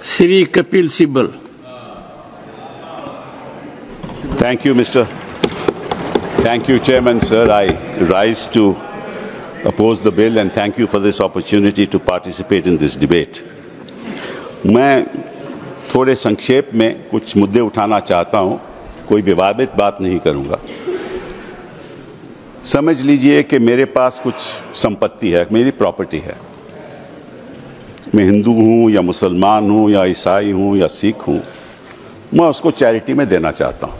Sri Kapil Sibal. Thank you, Chairman, sir. I rise to oppose the bill and thank you for this opportunity to participate in this debate. मैं थोड़े संक्षेप में कुछ मुद्दे उठाना चाहता हूं, कोई विवादित बात नहीं करूंगा। समझ लीजिए कि मेरे पास कुछ संपत्ति है, मेरी प्रॉपर्टी है। मैं हिंदू हूं या मुसलमान हूं या ईसाई हूं या सिख हूं, मैं उसको चैरिटी में देना चाहता हूं,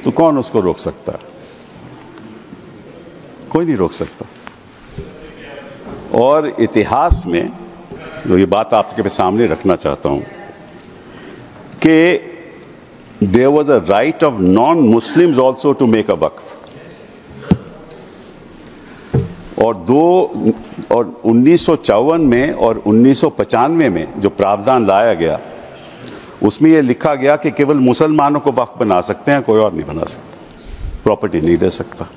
तो कौन उसको रोक सकता है? कोई नहीं रोक सकता। और इतिहास में जो ये बात आपके सामने रखना चाहता हूं कि there was a right of non Muslims also to make a waqf. और 1954 में और 1995 में जो प्रावधान लाया गया, उसमें यह लिखा गया कि केवल मुसलमानों को वक्फ बना सकते हैं, कोई और नहीं बना सकता, प्रॉपर्टी नहीं दे सकता।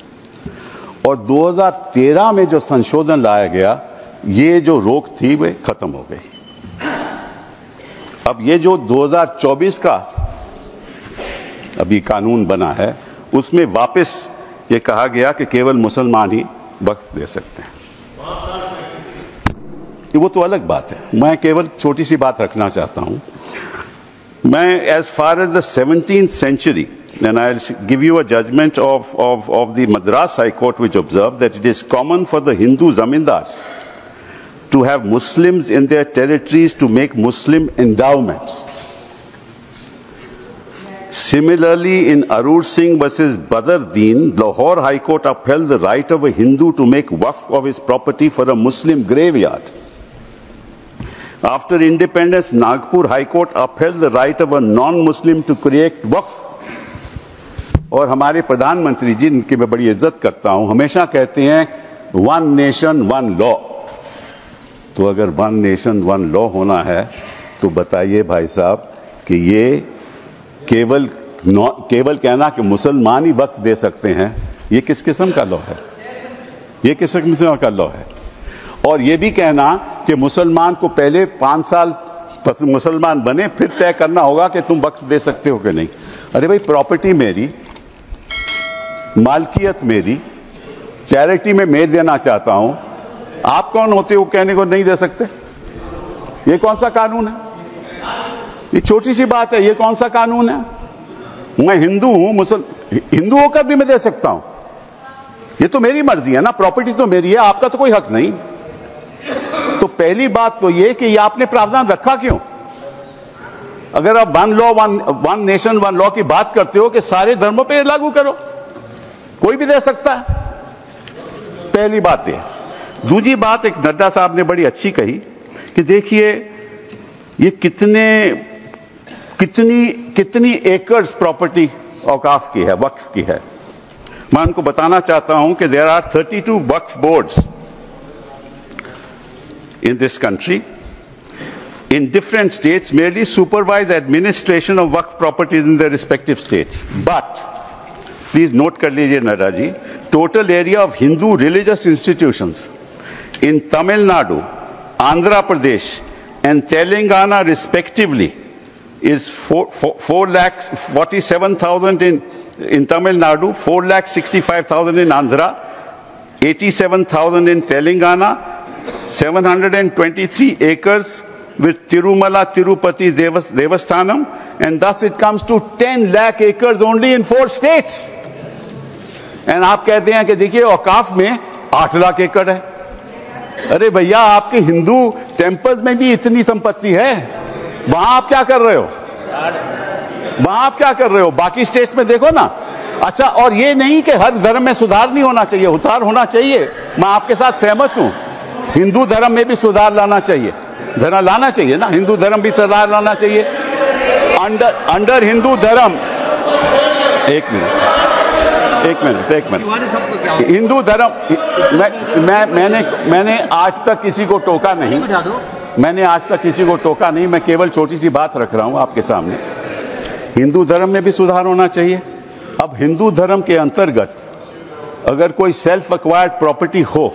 और 2013 में जो संशोधन लाया गया, ये जो रोक थी वे खत्म हो गई। अब ये जो 2024 का अभी कानून बना है, उसमें वापस ये कहा गया कि केवल मुसलमान ही वक्फ दे सकते हैं। वो तो अलग बात है, मैं केवल छोटी सी बात रखना चाहता हूं। मैं as far as the 17th century, and I'll give you a judgment of the Madras High Court, which observed that it is common for the Hindu zamindars to have Muslims in their territories to make Muslim endowments. Similarly, in Arur Singh versus Badr Deen, Lahore High Court upheld the right of a Hindu to make waqf of his property for a Muslim graveyard. After independence, Nagpur High Court upheld the right of a non-Muslim to create waqf. और हमारे प्रधानमंत्री जी, इनकी मैं बड़ी इज्जत करता हूं, हमेशा कहते हैं वन नेशन वन लॉ। तो अगर वन नेशन वन लॉ होना है, तो बताइए भाई साहब कि ये केवल कहना कि मुसलमान ही वक्फ दे सकते हैं, ये किस किस्म का लॉ है? ये किस किस्म का लॉ है? और ये भी कहना कि मुसलमान को पहले 5 साल मुसलमान बने, फिर तय करना होगा कि तुम वक्फ दे सकते हो कि नहीं। अरे भाई, प्रॉपर्टी मेरी, मालकियत मेरी, चैरिटी में मैं देना चाहता हूं, आप कौन होते हो कहने को नहीं दे सकते? ये कौन सा कानून है? ये छोटी सी बात है, ये कौन सा कानून है? मैं हिंदू हूं, हिंदू होकर भी मैं दे सकता हूं। ये तो मेरी मर्जी है ना, प्रॉपर्टी तो मेरी है, आपका तो कोई हक नहीं। तो पहली बात तो ये कि ये आपने प्रावधान रखा क्यों? अगर आप वन नेशन वन लॉ की बात करते हो कि सारे धर्मों पे लागू करो, कोई भी दे सकता है। पहली बात ये। दूसरी बात, एक नड्डा साहब ने बड़ी अच्छी कही कि देखिए ये कितनी एकर्स प्रॉपर्टी औकाफ की है, वक्फ की है। मैं उनको बताना चाहता हूं कि there are 32 Waqf boards in this country in different states merely supervise administration of waqf properties in their respective states. But please note kar lijiye Nada ji, total area of Hindu religious institutions in Tamil Nadu, Andhra Pradesh and Telangana respectively is 4,47,000 in Tamil Nadu, 4,65,000 in Andhra, 87,000 in Telangana, 723 acres with Tirumala Tirupati Devasthanam, and thus it comes to 10 lakh acres only in 4 states. And आप कहते हैं कि देखिए औकाफ में 8 लाख एकड़ है। अरे भैया, आपके हिंदू टेम्पल्स में भी इतनी संपत्ति है, वहां आप क्या कर रहे हो? वहां आप क्या कर रहे हो? बाकी स्टेट्स में देखो ना। अच्छा, और ये नहीं कि हर धर्म में सुधार नहीं होना चाहिए, उतार होना चाहिए, मैं आपके साथ सहमत हूं। हिंदू धर्म में भी सुधार लाना चाहिए, लाना चाहिए ना, हिंदू धर्म भी सुधार लाना चाहिए। अंडर हिंदू धर्म, एक मिनट, हिंदू धर्म, मैंने आज तक किसी को टोका नहीं, मैं केवल छोटी सी बात रख रहा हूं आपके सामने। हिंदू धर्म में भी सुधार होना चाहिए। अब हिंदू धर्म के अंतर्गत अगर कोई सेल्फ एक्वायर्ड प्रॉपर्टी हो,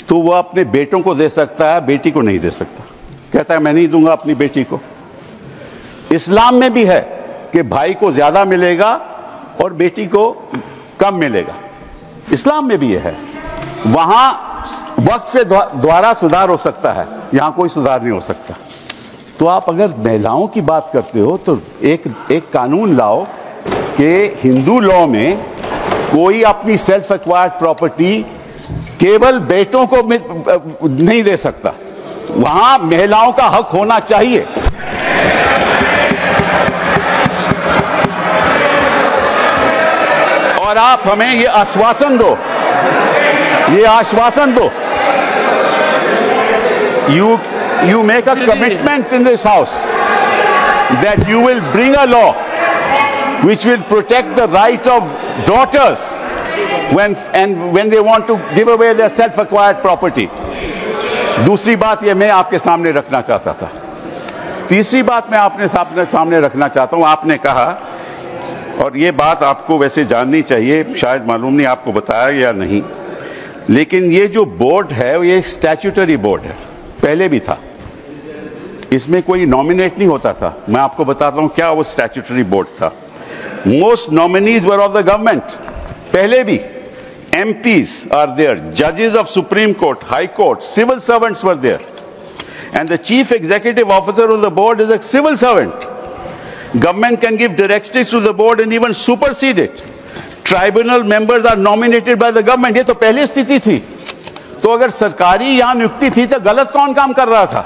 तो वह अपने बेटों को दे सकता है, बेटी को नहीं दे सकता। कहता है मैं नहीं दूंगा अपनी बेटी को। इस्लाम में भी है कि भाई को ज्यादा मिलेगा और बेटी को कम मिलेगा, इस्लाम में भी ये है। वहां वक्त से द्वारा सुधार हो सकता है, यहां कोई सुधार नहीं हो सकता। तो आप अगर महिलाओं की बात करते हो तो एक कानून लाओ कि हिंदू लॉ में कोई अपनी सेल्फ एक्वायर्ड प्रॉपर्टी केवल बेटों को नहीं दे सकता, वहां महिलाओं का हक होना चाहिए। और आप हमें ये आश्वासन दो, you make a commitment in this house that you will bring a law which will protect the right of daughters when they want to give away their self-acquired property. दूसरी बात ये मैं आपके सामने रखना चाहता था। तीसरी बात मैं आपने सामने रखना चाहता हूं। आपने कहा, और ये बात आपको वैसे जाननी चाहिए, शायद मालूम नहीं आपको बताया या नहीं, लेकिन ये जो बोर्ड है ये एक स्टैट्यूटरी बोर्ड है, पहले भी था, इसमें कोई नॉमिनेट नहीं होता था। मैं आपको बताता हूं क्या वो स्टैट्यूटरी बोर्ड था। Most nominees were of the government, पहले भी। MPs are there, judges of Supreme Court, High Court, civil servants were there, and the chief executive officer of the board is a civil servant. Government can give directives to the board and even supersede it. Tribunal members are nominated by the government. ये तो पहले स्थिति थी। तो अगर सरकारी यहां नियुक्ति थी तो गलत कौन काम कर रहा था?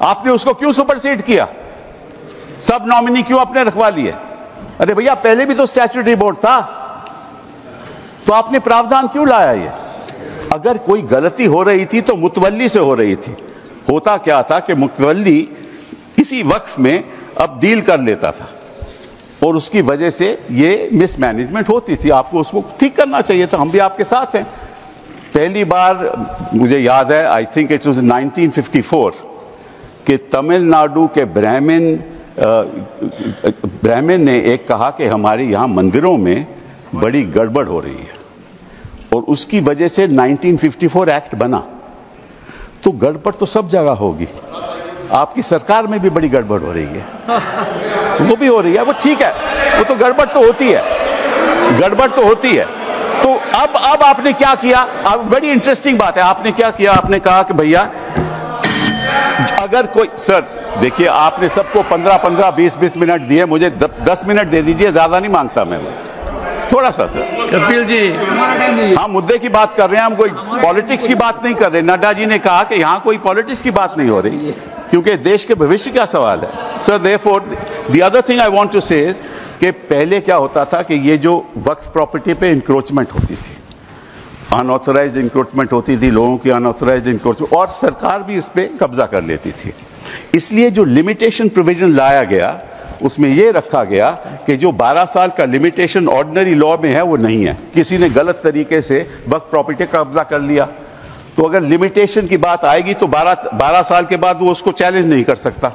आपने उसको क्यों सुपरसीड किया? सब नॉमिनी क्यों आपने रखवा लिए? अरे भैया पहले भी तो स्टैट्यूटरी बोर्ड था, तो आपने प्रावधान क्यों लाया? ये अगर कोई गलती हो रही थी तो मुतवल्ली से हो रही थी। होता क्या था कि मुतवल्ली किसी वक्फ में अब डील कर लेता था और उसकी वजह से ये मिसमैनेजमेंट होती थी। आपको उसको ठीक करना चाहिए था। हम भी आपके साथ हैं। पहली बार मुझे याद है, आई थिंक इट वाज 1954, कि तमिलनाडु के ब्राह्मण ने एक कहा कि हमारे यहाँ मंदिरों में बड़ी गड़बड़ हो रही है, और उसकी वजह से 1954 एक्ट बना। तो गड़बड़ तो सब जगह होगी, आपकी सरकार में भी बड़ी गड़बड़ हो रही है, वो भी हो रही है, वो ठीक है, वो तो गड़बड़ तो होती है, गड़बड़ तो होती है। तो अब आपने क्या किया? अब बड़ी इंटरेस्टिंग बात है, आपने क्या किया? आपने कहा कि भैया अगर कोई, सर देखिए आपने सबको 15-15, 20-20 मिनट दिए, मुझे 10 मिनट दे दीजिए, ज्यादा नहीं मांगता मैं, थोड़ा सा। सर कपिल जी, हम मुद्दे की बात कर रहे हैं, हम कोई पॉलिटिक्स की बात नहीं कर रहे। नड्डा जी ने कहा कि यहाँ कोई पॉलिटिक्स की बात नहीं हो रही, क्योंकि देश के भविष्य का सवाल है। Sir therefore the other thing I want to say कि पहले क्या होता था कि ये जो वक्फ प्रॉपर्टी पे इंक्रोचमेंट होती थी, अनऑथराइज्ड इंक्रोचमेंट होती थी, लोगों की अनऑथराइज्ड इंक्रोचमेंट, और सरकार भी इस पे कब्जा कर लेती थी। इसलिए जो लिमिटेशन प्रोविजन लाया गया उसमें यह रखा गया कि जो 12 साल का लिमिटेशन ऑर्डिनरी लॉ में है वो नहीं है। किसी ने गलत तरीके से वक्फ प्रॉपर्टी का कब्जा कर लिया तो अगर लिमिटेशन की बात आएगी तो 12 साल के बाद वो उसको चैलेंज नहीं कर सकता।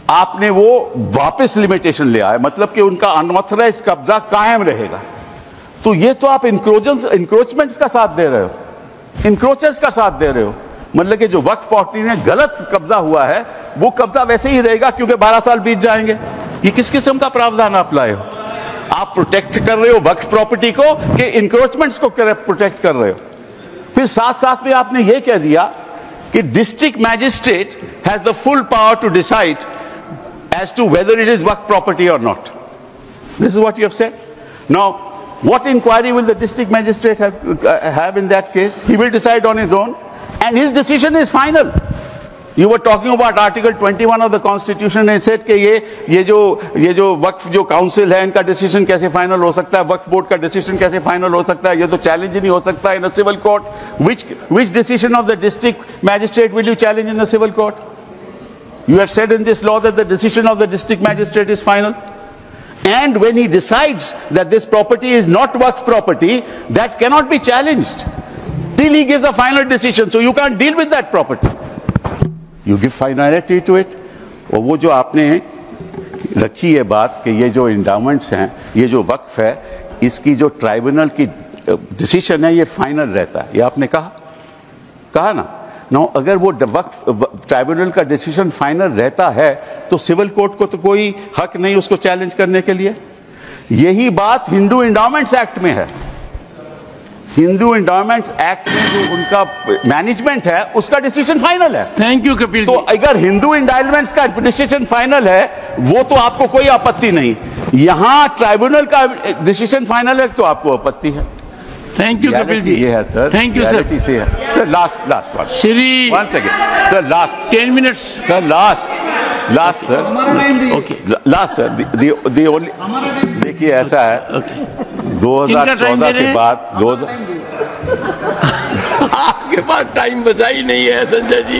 आपने वो वापस लिमिटेशन ले आए, मतलब कि उनका अनऑथराइज्ड कब्जा कायम रहेगा। तो ये तो आप इंक्रोचमेंट्स का साथ दे रहे हो, इंक्रोचर्स का साथ दे रहे हो। मतलब कि जो वक्फ प्रॉपर्टी में गलत कब्जा हुआ है वो कब्जा वैसे ही रहेगा, क्योंकि 12 साल बीत जाएंगे। ये किस किस्म का प्रावधान आप लाए हो? आप प्रोटेक्ट कर रहे हो वक्फ प्रॉपर्टी को कि इंक्रोचमेंट्स को प्रोटेक्ट कर रहे हो? फिर साथ साथ में आपने ये कह दिया कि district magistrate has the full power to decide as to whether it is waqf property और not. This is what you have said. Now what inquiry will the district magistrate have in that case? He will decide on his own and his decision is final. You were talking about Article 21 of the Constitution and said कि ये जो वक्फ जो council है इनका decision कैसे final हो सकता है, वक्फ बोर्ड का डिसीजन कैसे फाइनल हो सकता है, ये तो चैलेंज ही नहीं हो सकता in a civil court. Which decision of the district magistrate will you challenge in the civil court? You have said in this law that the decision of the district magistrate is final. And when he decides that this property is not waqf property, that cannot be challenged till he gives a final decision. So you can't deal with that property. You give finality to it. और वो जो आपने रखी है बात कि ये जो इंडाउमेंट्स हैं, ये जो वक्फ है, इसकी जो ट्राइब्यूनल की डिसीजन है ये फाइनल रहता है, ये आपने कहा ना। नो, अगर वो वक्फ ट्राइब्यूनल का डिसीजन फाइनल रहता है तो सिविल कोर्ट को तो कोई हक नहीं उसको चैलेंज करने के लिए। यही बात हिंदू इंडोमेंट्स एक्ट में है। हिंदू इंडोमेंट्स एक्ट में जो उनका मैनेजमेंट है उसका डिसीजन फाइनल है। थैंक यू कपिल तो अगर हिंदू इंडोमेंट्स का डिसीजन फाइनल है वो तो आपको कोई आपत्ति नहीं, यहां ट्राइब्यूनल का डिसीजन फाइनल है तो आपको आपत्ति है। Thank you Kapil ji. ये है sir, thank you sir. Sir last one Shri 1 second sir, last 10 minutes sir, last sir, okay last sir, the only, देखिए ऐसा है 2014 के बाद आपके पास टाइम बचा ही नहीं है Sanjay ji.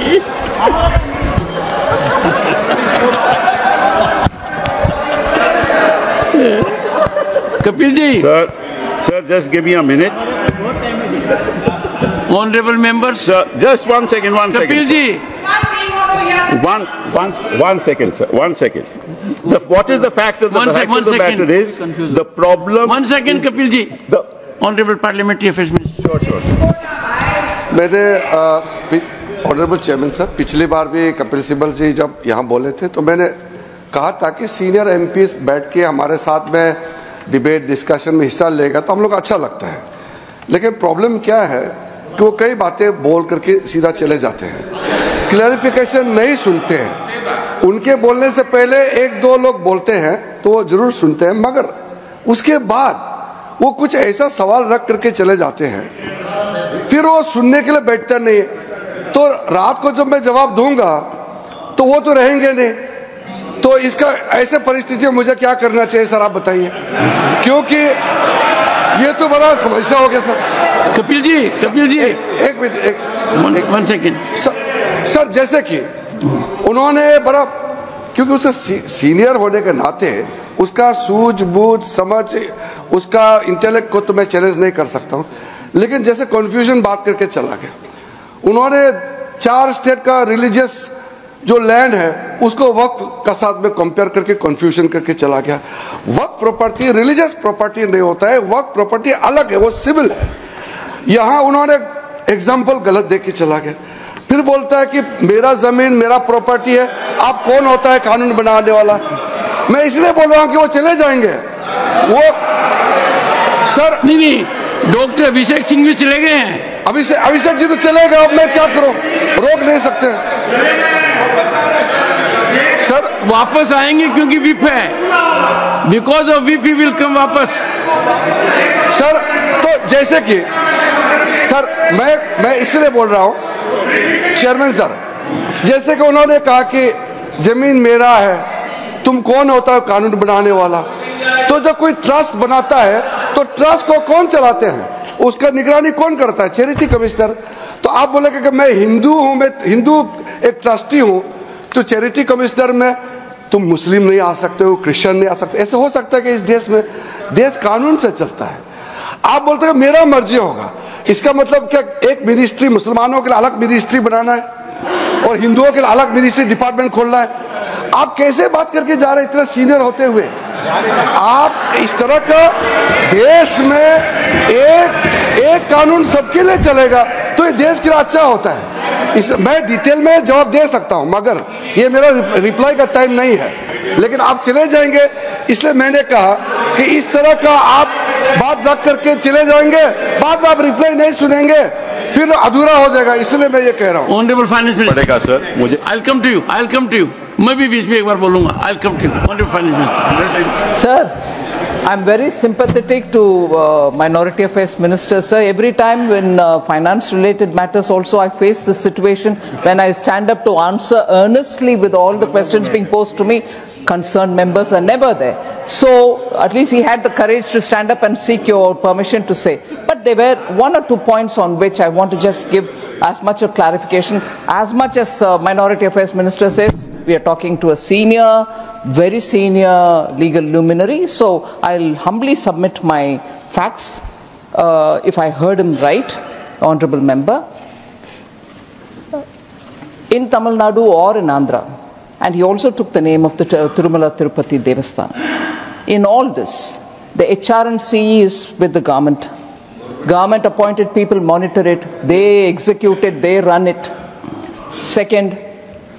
Kapil ji sir just give me a minute. Honourable members, just 1 second Kapil ji one second sir, 1 second। what is the fact of the matter is the problem। 1 second Kapil ji, honourable parliamentary affairs minister. मैंने ऑनरेबल चेयरमैन साहब, पिछली बार भी कपिल सिब्बल जी जब यहाँ बोले थे तो मैंने कहा था कि सीनियर एमपीज बैठ के हमारे साथ में डिबेट डिस्कशन में हिस्सा लेगा तो हम लोग अच्छा लगता है, लेकिन प्रॉब्लम क्या है कि वो कई बातें बोल करके सीधा चले जाते हैं, क्लैरिफिकेशन नहीं सुनते हैं। उनके बोलने से पहले 1-2 लोग बोलते हैं तो वो जरूर सुनते हैं, मगर उसके बाद वो कुछ ऐसा सवाल रख करके चले जाते हैं, फिर वो सुनने के लिए बैठता नहीं। तो रात को जब मैं जवाब दूंगा तो वो तो रहेंगे नहीं। तो इसका ऐसे परिस्थिति में मुझे क्या करना चाहिए सर, आप बताइए, क्योंकि ये तो बड़ा समस्या हो गया सर। कपिल जी एक मिनट, 1 सेकेंड सर, जैसे कि उन्होंने बड़ा, क्योंकि उससे सीनियर होने के नाते उसका सूझबूझ समझ, उसका इंटेलेक्ट को तो मैं चैलेंज नहीं कर सकता हूं, लेकिन जैसे कंफ्यूजन बात करके चला गया। उन्होंने 4 स्टेट का रिलीजियस जो लैंड है उसको वक्फ का साथ में कंपेयर करके कंफ्यूजन करके चला गया। वक्फ प्रॉपर्टी रिलीजियस प्रॉपर्टी नहीं होता है, वक्फ प्रॉपर्टी अलग है, वो सिविल है। यहां उन्होंने एग्जाम्पल गलत देख के चला गया, फिर बोलता है कि मेरा जमीन मेरा प्रॉपर्टी है। आप कौन होता है कानून बनाने वाला? मैं इसलिए बोल रहा हूं कि वो चले जाएंगे। वो सर नहीं, डॉक्टर अभिषेक सिंह भी चले गए हैं। अभिषेक जी तो चले गए, अब मैं क्या करूं, रोक नहीं सकते सर। वापस आएंगे क्योंकि विप है, because of whip he will come वापस सर। तो जैसे कि सर मैं इसलिए बोल रहा हूं चेयरमैन सर, जैसे कि उन्होंने कहा कि जमीन मेरा है, तुम कौन होता है कानून बनाने वाला? तो जब कोई ट्रस्ट बनाता है तो ट्रस्ट को कौन चलाते हैं, उसका निगरानी कौन करता है? Charity commissioner. तो आप बोलेंगे कि मैं हिंदू हूं, मैं हिंदू एक ट्रस्टी हूं, तो चैरिटी कमिश्नर में तुम मुस्लिम नहीं आ सकते हो, क्रिश्चियन नहीं आ सकते। ऐसे हो सकता है कि इस देश में देश कानून से चलता है। आप बोलते हैं मेरा मर्जी होगा, इसका मतलब क्या एक मिनिस्ट्री मुसलमानों के लिए अलग मिनिस्ट्री बनाना है और हिंदुओं के लिए अलग मिनिस्ट्री डिपार्टमेंट खोलना है? आप कैसे बात करके जा रहे हैं इतना सीनियर होते हुए? आप इस तरह का देश में एक कानून सबके लिए चलेगा तो ये देश के लिए अच्छा होता है। मैं डिटेल में जवाब दे सकता हूं, मगर ये मेरा रिप्लाई का टाइम नहीं है। लेकिन आप चले जाएंगे, इसलिए मैंने कहा कि इस तरह का आप बात रख करके चले जाएंगे, बाद में आप रिप्लाई नहीं सुनेंगे, फिर अधूरा हो जाएगा। इसलिए मैं ये कह रहा हूँ। ऑनरेबल फाइनेंस मिनिस्टर सर, मुझे I will come to you. मैं भी बीच में एक बार बोलूंगा। I will come to you honourable finance minister. Sir, I'm very sympathetic to Minority Affairs Minister, sir. Every time when finance-related matters also, I face this situation when I stand up to answer earnestly with all the questions being posed to me. Concerned members are never there. So at least he had the courage to stand up and seek your permission to say. But there were 1 or 2 points on which I want to just give as much of clarification. As much as Minority Affairs Minister says, we are talking to a senior, very senior legal luminary. So I'll humbly submit my facts. If I heard him right, Honorable Member, in Tamil Nadu or in Andhra, and he also took the name of the Tirumala Tirupati Devasthanam. In all this, the HR&C is with the government. Government appointed people monitor it, they execute it, they run it. Second,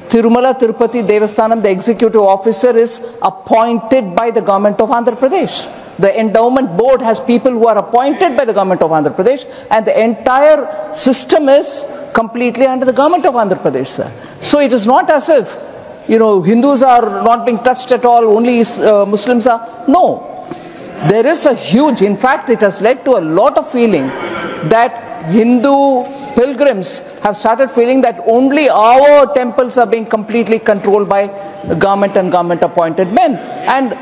Tirumala Tirupati Devasthanam, the executive officer, is appointed by the government of Andhra Pradesh. The endowment board has people who are appointed by the government of Andhra Pradesh, and the entire system is completely under the government of Andhra Pradesh, sir. So it is not as if, Hindus are not being touched at all, only Muslims are. No. There is a huge, in fact, it has led to a lot of feeling that Hindu pilgrims have started feeling that only our temples are being completely controlled by government and government appointed men, and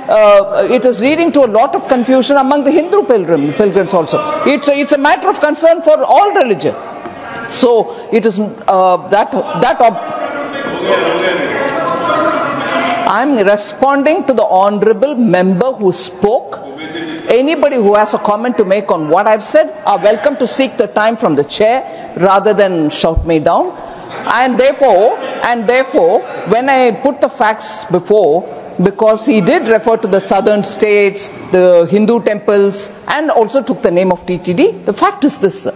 it is leading to a lot of confusion among the Hindu pilgrims also. It's a matter of concern for all religion. So it is I'm responding to the honorable member who spoke. Anybody who has a comment to make on what I've said are welcome to seek the time from the chair rather than shout me down. And therefore, when I put the facts before, because he did refer to the southern states, the Hindu temples, and also took the name of TTD, the fact is this, sir.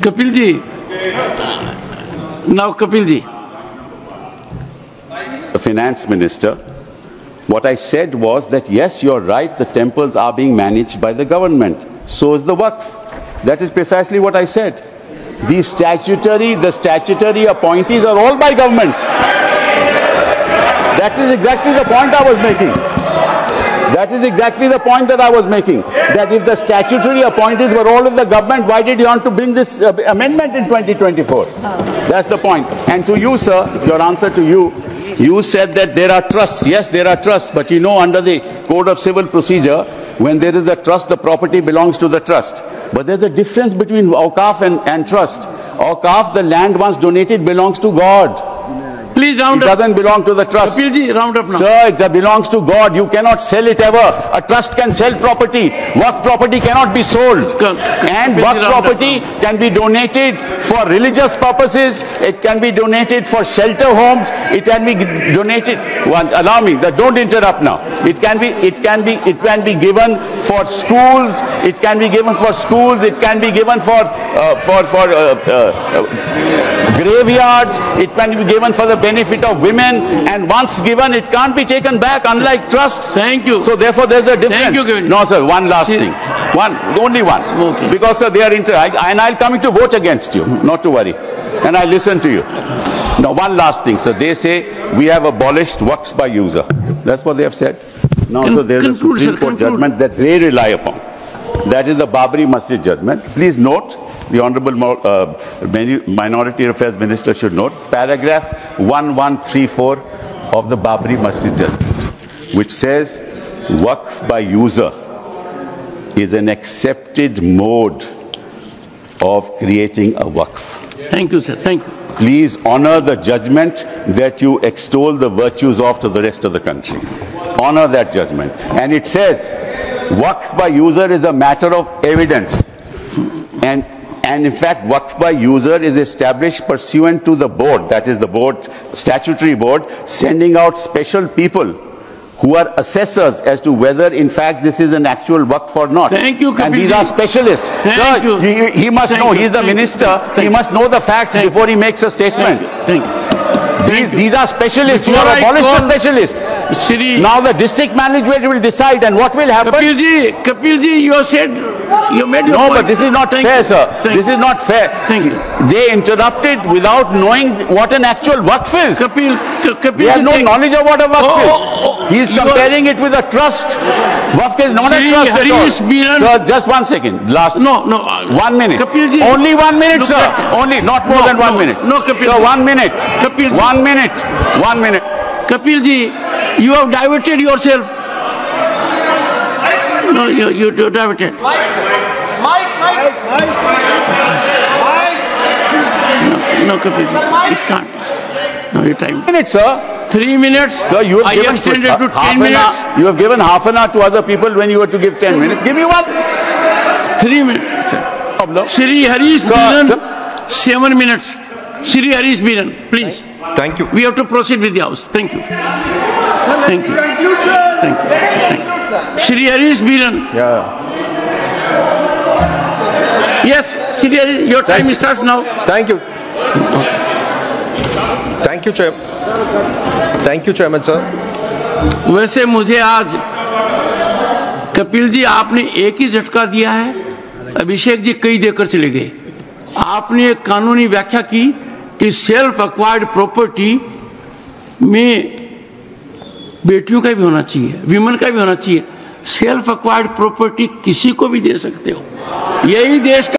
Kapilji. Now Kapilji. The finance minister, what I said was that yes, you're right, the temples are being managed by the government. So is the Waqf. That is precisely what I said. The statutory appointees are all by government. That is exactly the point I was making. That is exactly the point that I was making. That if the statutory appointees were all of the government, why did you want to bring this amendment in 2024? That's the point. And to you, sir, your answer to you, you said that there are trusts. Yes, there are trusts. But under the Code of Civil Procedure, when there is a trust, the property belongs to the trust. But there's a difference between Awqaf and trust. Awqaf, the land once donated, belongs to God. Please round up. It doesn't belong to the trust. Kapilji, round up now. Sir, it belongs to God. You cannot sell it ever. A trust can sell property. Waqf property cannot be sold. And Waqf property can be donated for religious purposes. It can be donated for shelter homes. It can be donated. Allow me. Don't interrupt now. It can be given for schools. It can be given for schools. It can be given for graveyards. It can be given for the benefit of women, and once given, it can't be taken back, unlike trusts. Thank you. So therefore, there's a difference. Thank you. No, sir, one last thing. Only one. Okay. Because, sir, they are and I'll come to vote against you, not to worry. And I listen to you. Now, one last thing, sir. They say we have abolished Waqfs by user. That's what they have said. Now, so there's a Supreme Court judgment that they rely upon. That is the Babri Masjid judgment. Please note, the Honorable Minority Affairs Minister should note, paragraph 1134 of the Babri Masjid judgment, which says Waqf by user is an accepted mode of creating a Waqf. Thank you, sir. Thank you. Please honor the judgment that you extol the virtues of to the rest of the country. Honor that judgment. And it says Waqf by user is a matter of evidence. And in fact, Waqf by user is established pursuant to the board, that is the board, statutory board, sending out special people who are assessors as to whether in fact this is an actual Waqf or not. Thank you, Kapilji. And these are specialists. Thank you. He must know, he's the minister, he must know the facts before he makes a statement. Thank you. These are specialists, you are abolished specialists. Now the district management will decide, and what will happen? Kapilji, you said, you made your point. But this is not fair, sir. This is not fair. Thank you. They interrupted without knowing what an actual Waqf is. Kapilji, we have no knowledge of what a Waqf is. He is comparing it with a trust. Waqf is not a trust at all. Sir, just 1 second. Last. No. 1 minute. Kapilji. Only 1 minute, sir. Only, not more than 1 minute. No, Kapilji. Sir, 1 minute. Kapilji. 1 minute. 1 minute. Kapilji, you have diverted yourself. No, you diverted. No, Kapilji, it can't. No, your time. 1 minute, sir. 3 minutes. Sir, you have I given extended to 10 minutes. You have given half an hour to other people when you were to give 10 minutes. Give me one. 3 minutes. Shri Harish Biran, 7 minutes. Shri Harish Biran, please. Thank you. We have to proceed with the House. Thank you. Thank you. Thank you. Shri Harish Biran. Yeah. Yes, Shri Harish, your time starts now. Thank you. Thank you chairman sir. वैसे मुझे आज कपिल जी आपने एक ही झटका दिया है, अभिषेक जी कई देकर चले गए। आपने एक कानूनी व्याख्या की कि सेल्फ एक्वायर्ड प्रॉपर्टी में बेटियों का भी होना चाहिए, विमेन का भी होना चाहिए। सेल्फ एक्वायर्ड प्रॉपर्टी किसी को भी दे सकते हो, यही देश का